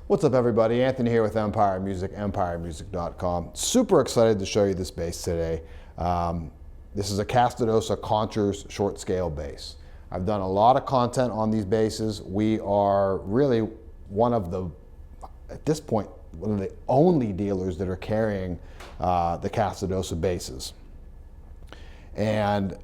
What's up, everybody? Anthony here with Empire Music, empiremusic.com. Super excited to show you this bass today. This is a Castedosa Conchers short scale bass. I've done a lot of content on these basses. We are really one of the, at this point, one of the only dealers that are carrying the Castedosa basses. And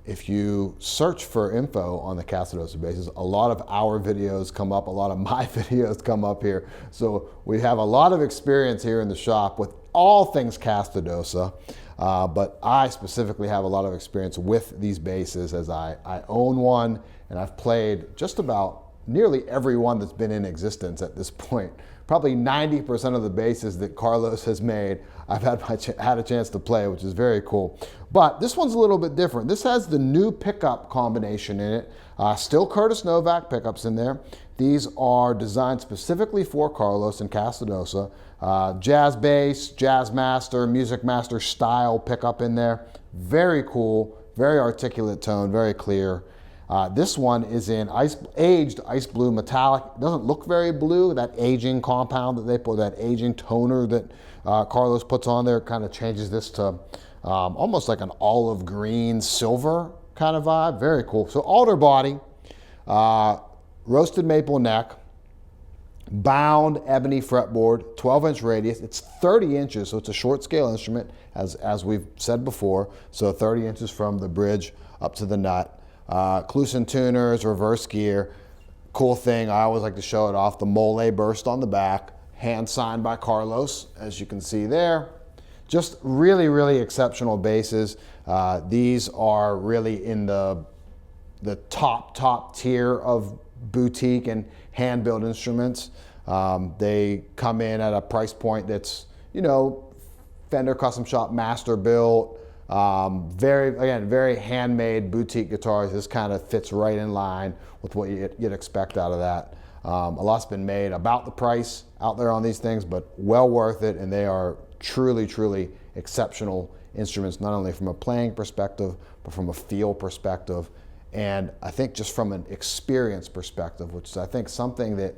if you search for info on the Castedosa basses, a lot of our videos come up, a lot of my videos come up here. So we have a lot of experience here in the shop with all things Castedosa, but I specifically have a lot of experience with these basses as I own one, and I've played just about nearly every one that's been in existence at this point. Probably 90% of the basses that Carlos has made, I've had a chance to play, which is very cool. But this one's a little bit different. This has the new pickup combination in it. Still Curtis Novak pickups in there. These are designed specifically for Carlos and Castedosa. Jazz bass, Jazz Master, Music Master style pickup in there. Very cool, very articulate tone, very clear. This one is in aged ice blue metallic. It doesn't look very blue. That aging compound that they put, that aging toner that Carlos puts on there, kind of changes this to almost like an olive green silver kind of vibe. Very cool. So alder body, roasted maple neck, bound ebony fretboard, 12-inch radius. It's 30 inches, so it's a short scale instrument, as we've said before. So 30 inches from the bridge up to the nut. Clusen tuners, reverse gear. Cool thing, I always like to show it off, the mole burst on the back, hand signed by Carlos, as you can see there. Just really, really exceptional basses. These are really in the top tier of boutique and hand-built instruments. They come in at a price point that's, you know, Fender Custom Shop master built. Very handmade boutique guitars. This kind of fits right in line with what you'd expect out of that. A lot's been made about the price out there on these things, but well worth it, and they are truly, truly exceptional instruments, not only from a playing perspective, but from a feel perspective, and I think just from an experience perspective, which is, I think, something that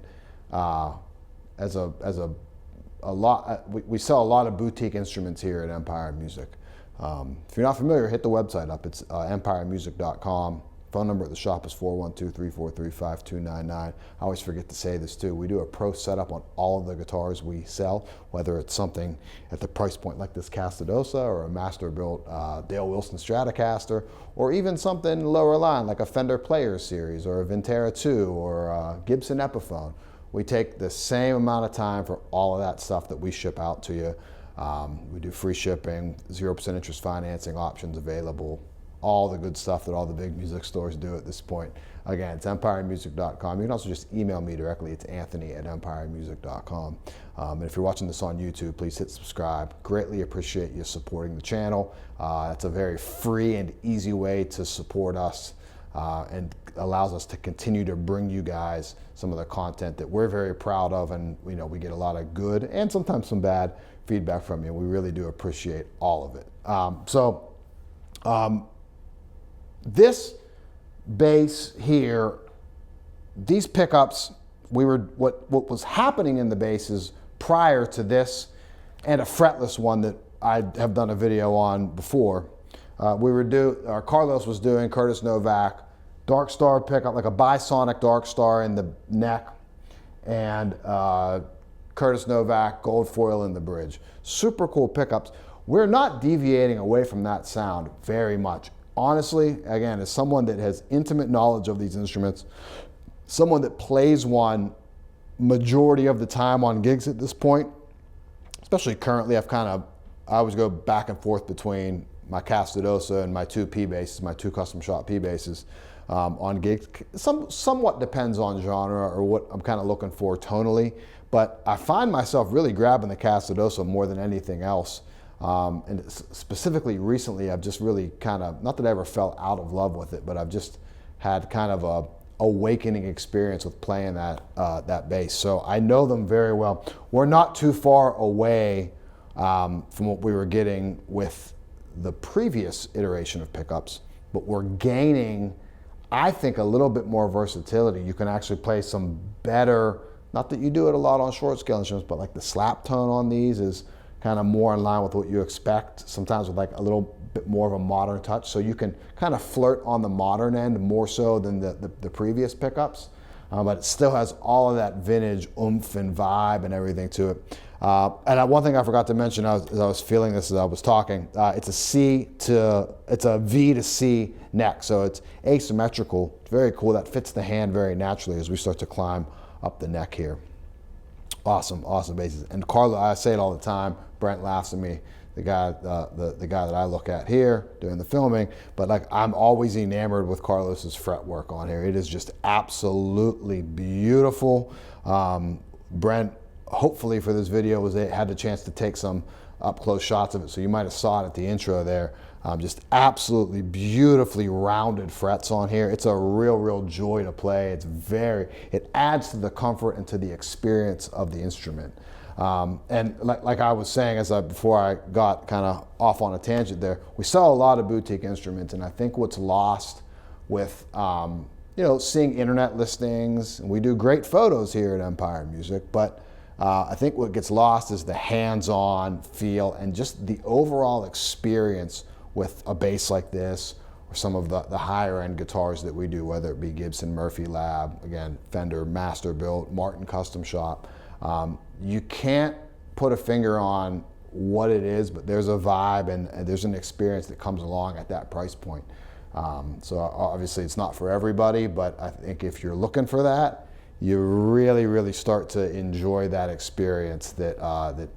we sell a lot of boutique instruments here at Empire Music. If you're not familiar, hit the website up. It's empiremusic.com. Phone number at the shop is 412-343-5299. I always forget to say this too. We do a pro setup on all of the guitars we sell, whether it's something at the price point like this Castedosa or a master built Dale Wilson Stratocaster, or even something lower line like a Fender Players series or a Vintera 2 or a Gibson Epiphone. We take the same amount of time for all of that stuff that we ship out to you. We do free shipping, 0% interest financing options available, all the good stuff that all the big music stores do at this point. Again, it's empiremusic.com. You can also just email me directly. It's anthony@empiremusic.com. And if you're watching this on YouTube, please hit subscribe. Greatly appreciate you supporting the channel. It's a very free and easy way to support us and allows us to continue to bring you guys some of the content that we're very proud of, and we get a lot of good and sometimes some bad feedback from you. We really do appreciate all of it. This bass here, these pickups, what was happening in the basses prior to this, and a fretless one that I have done a video on before. Carlos was doing Curtis Novak Dark Star pickup, like a bisonic Dark Star in the neck, and Curtis Novak gold foil in the bridge. Super cool pickups. We're not deviating away from that sound very much. Honestly, again, as someone that has intimate knowledge of these instruments, someone that plays one majority of the time on gigs at this point, especially currently, I always go back and forth between my Castedosa and my two P basses, my two custom shop P basses on gigs. Somewhat depends on genre or what I'm kind of looking for tonally, but I find myself really grabbing the Castedosa more than anything else. And specifically recently, I've just really kind of, not that I ever fell out of love with it, but I've just had kind of a awakening experience with playing that bass. So I know them very well. We're not too far away from what we were getting with the previous iteration of pickups, but we're gaining, I think, a little bit more versatility. You can actually play some better, not that you do it a lot on short scale instruments, but like the slap tone on these is kind of more in line with what you expect, sometimes with like a little bit more of a modern touch. So you can kind of flirt on the modern end more so than the previous pickups, but it still has all of that vintage oomph and vibe and everything to it. And one thing I forgot to mention as I was feeling this as I was talking, it's a V to C neck, so it's asymmetrical. It's very cool. That fits the hand very naturally as we start to climb up the neck here. Awesome, awesome basses. And Carlo, I say it all the time, Brent laughs at me, the guy that I look at here doing the filming, but like I'm always enamored with Carlos's fretwork on here. It is just absolutely beautiful. Brent, hopefully for this video, had the chance to take some up close shots of it, so you might have saw it at the intro there. Just absolutely beautifully rounded frets on here. It's a real joy to play. It adds to the comfort and to the experience of the instrument. And like I was saying before I got kind of off on a tangent there, we sell a lot of boutique instruments, and I think what's lost with seeing internet listings, and we do great photos here at Empire Music, but I think what gets lost is the hands-on feel and just the overall experience with a bass like this, or some of the higher end guitars that we do, whether it be Gibson, Murphy Lab, again, Fender, Master Built, Martin Custom Shop. You can't put a finger on what it is, but there's a vibe and there's an experience that comes along at that price point. So obviously it's not for everybody, but I think if you're looking for that, you really start to enjoy that experience that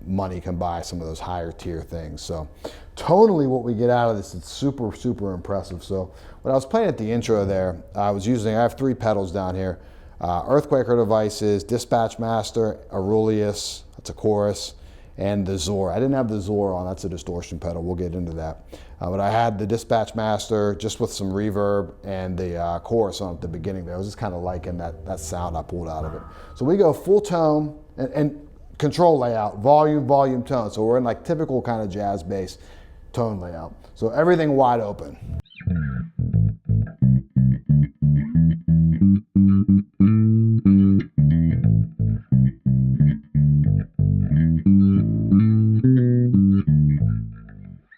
money can buy some of those higher tier things. So tonally what we get out of this is super impressive. So when I was playing at the intro there, I have 3 pedals down here. Earthquaker devices, Dispatch Master, Aurelius, that's a chorus, and the Zor. I didn't have the Zor on, that's a distortion pedal, we'll get into that. But I had the Dispatch Master just with some reverb and the chorus on at the beginning there. I was just kind of liking that sound I pulled out of it. So we go full tone and control layout, volume, tone. So we're in like typical kind of jazz bass tone layout. So everything wide open.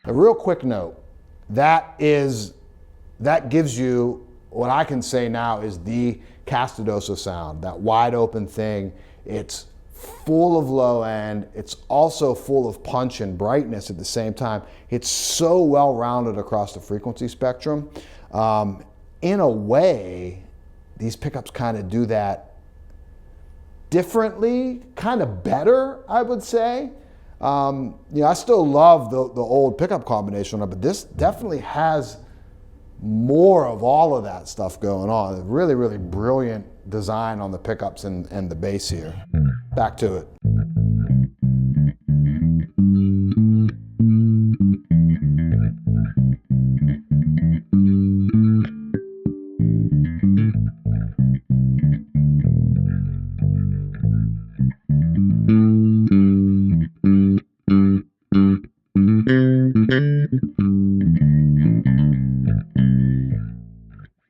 A real quick note, that gives you what I can say now is the Castedosa sound, that wide open thing. It's full of low end. It's also full of punch and brightness at the same time. It's so well rounded across the frequency spectrum. In a way, these pickups kind of do that differently, kind of better, I would say. I still love the old pickup combination, but this definitely has more of all of that stuff going on. Really brilliant design on the pickups and the bass here. Back to it.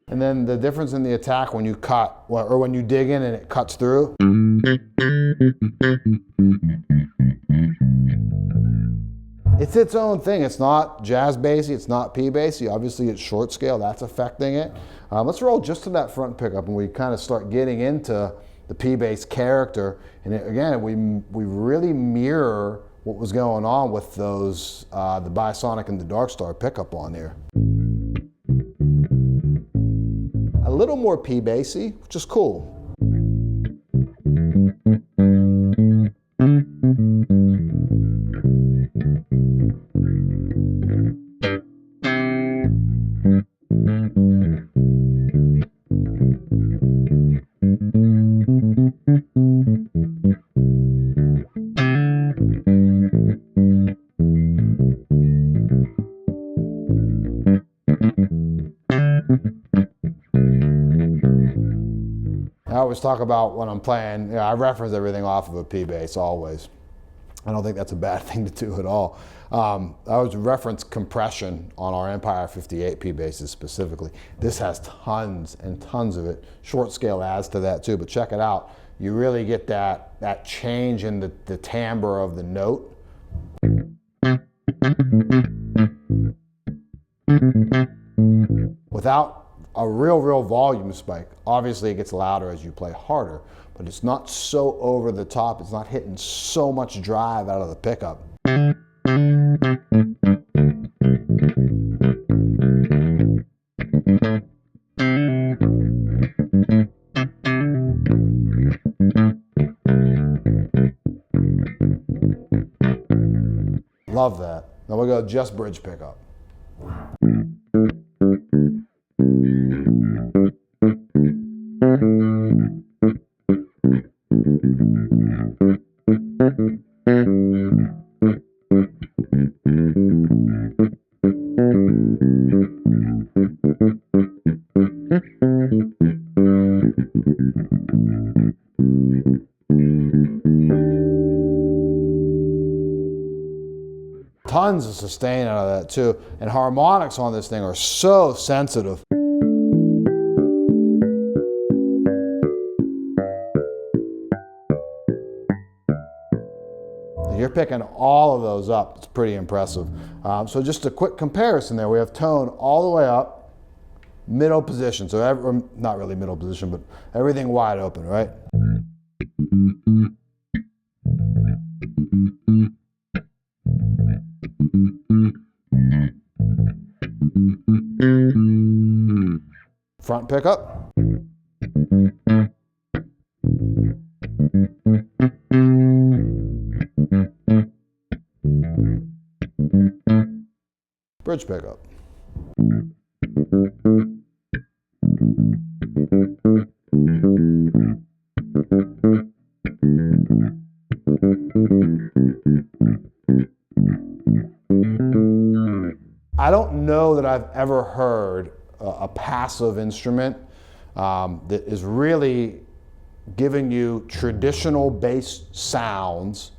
And then the difference in the attack when you cut, or when you dig in and it cuts through. It's its own thing. It's not jazz bassy, it's not P bassy. Obviously it's short scale, that's affecting it. Let's roll just to that front pickup and we kind of start getting into the P bass character. And again, we really mirror what was going on with those, the Bisonic and the Darkstar pickup on there. A little more P bassy, which is cool. I always talk about when I'm playing, you know, I reference everything off of a P bass always. I don't think that's a bad thing to do at all. I always reference compression on our Empire 58 P basses specifically. This has tons and tons of it. Short scale adds to that too, but check it out. You really get that change in the timbre of the note. Without a real volume spike. Obviously it gets louder as you play harder, but it's not so over the top. It's not hitting so much drive out of the pickup. Love that. Now we'll go just bridge pickup. Tons of sustain out of that too, and harmonics on this thing are so sensitive. You're picking all of those up. It's pretty impressive. So just a quick comparison there. We have tone all the way up, middle position. So not really middle position, but everything wide open, right? Front pickup. Bridge pickup. I don't know that I've ever heard a passive instrument that is really giving you traditional bass sounds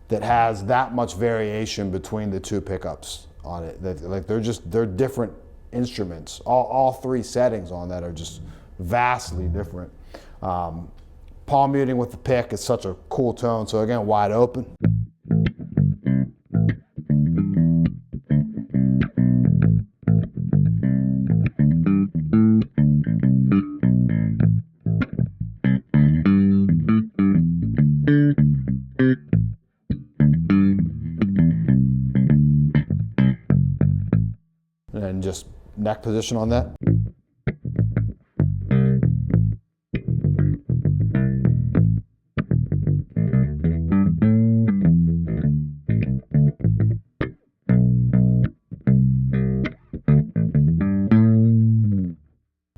that has that much variation between the two pickups on it. They're different instruments. All three settings on that are just vastly different. Palm muting with the pick is such a cool tone. So again, wide open. And just neck position on that.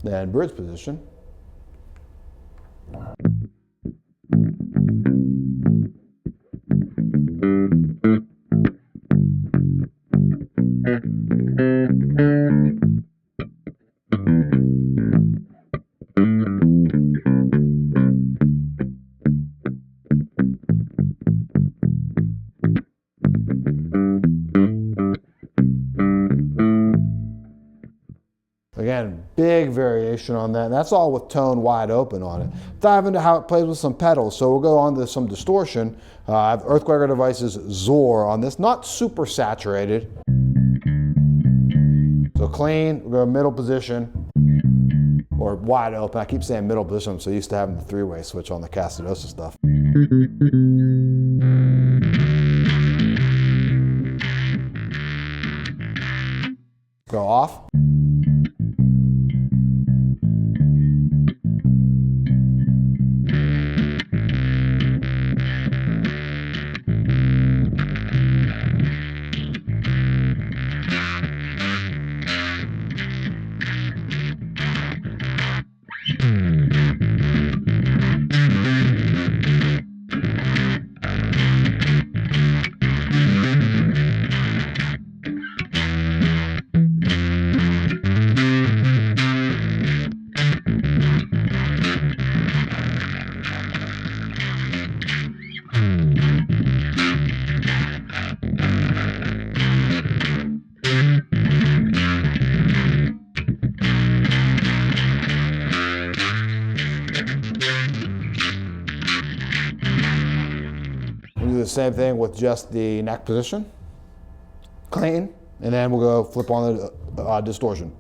Then bridge position. Again, big variation on that. And that's all with tone wide open on it. Dive into how it plays with some pedals. So we'll go on to some distortion. I have Earthquaker Devices Zor on this, not super saturated. So clean, we'll go middle position or wide open. I keep saying middle position, I'm so used to having the three-way switch on the Castedosa stuff. Go off. Do the same thing with just the neck position. Clean, and then we'll go flip on the distortion.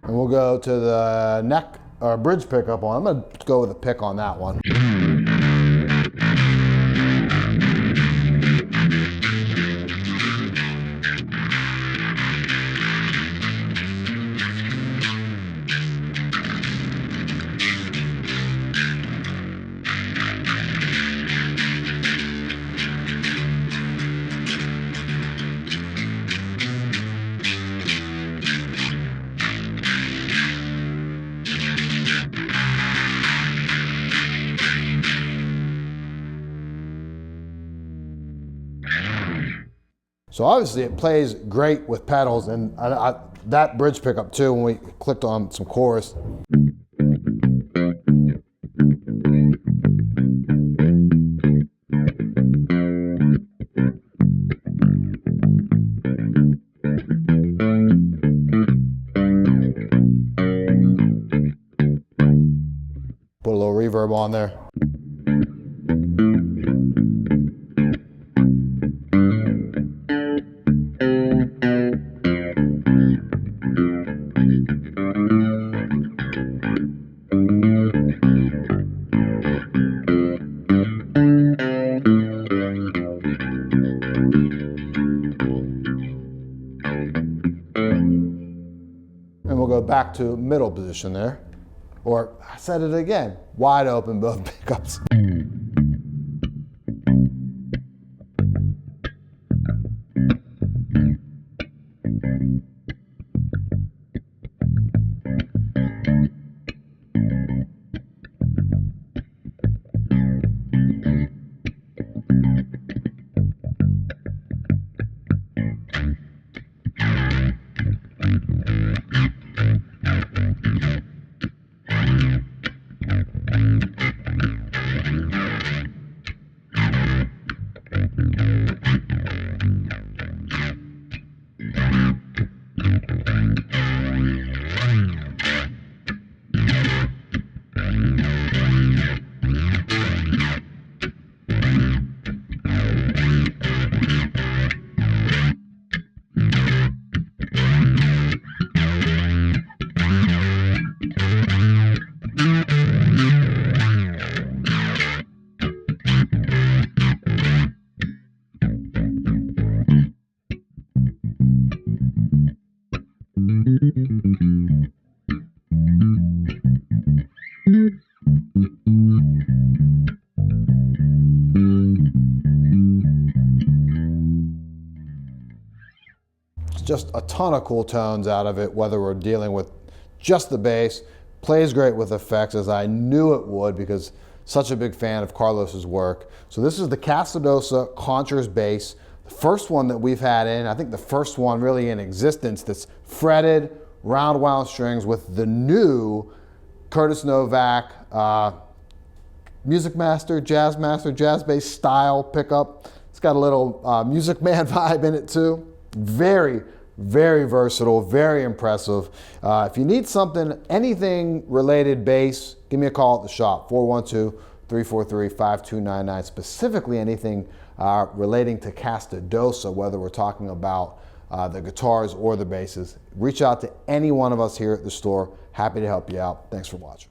And we'll go to the neck or bridge pickup on. I'm going to go with a pick on that one. So obviously it plays great with pedals, and that bridge pickup too, when we clicked on some chorus. Put a little reverb on there. And we'll go back to middle position there. Or, I said it again, wide open both pickups. Just a ton of cool tones out of it, whether we're dealing with just the bass. Plays great with effects, as I knew it would, because such a big fan of Carlos's work. So this is the Castedosa Conchers bass, the first one that we've had in, I think the first one really in existence that's fretted, round wound strings with the new Curtis Novak Music Master, Jazz Bass style pickup. It's got a little Music Man vibe in it too. Very, very versatile, very impressive. If you need something, anything related bass, give me a call at the shop, 412-343-5299, specifically anything relating to Castedosa, whether we're talking about the guitars or the basses. Reach out to any one of us here at the store. Happy to help you out. Thanks for watching.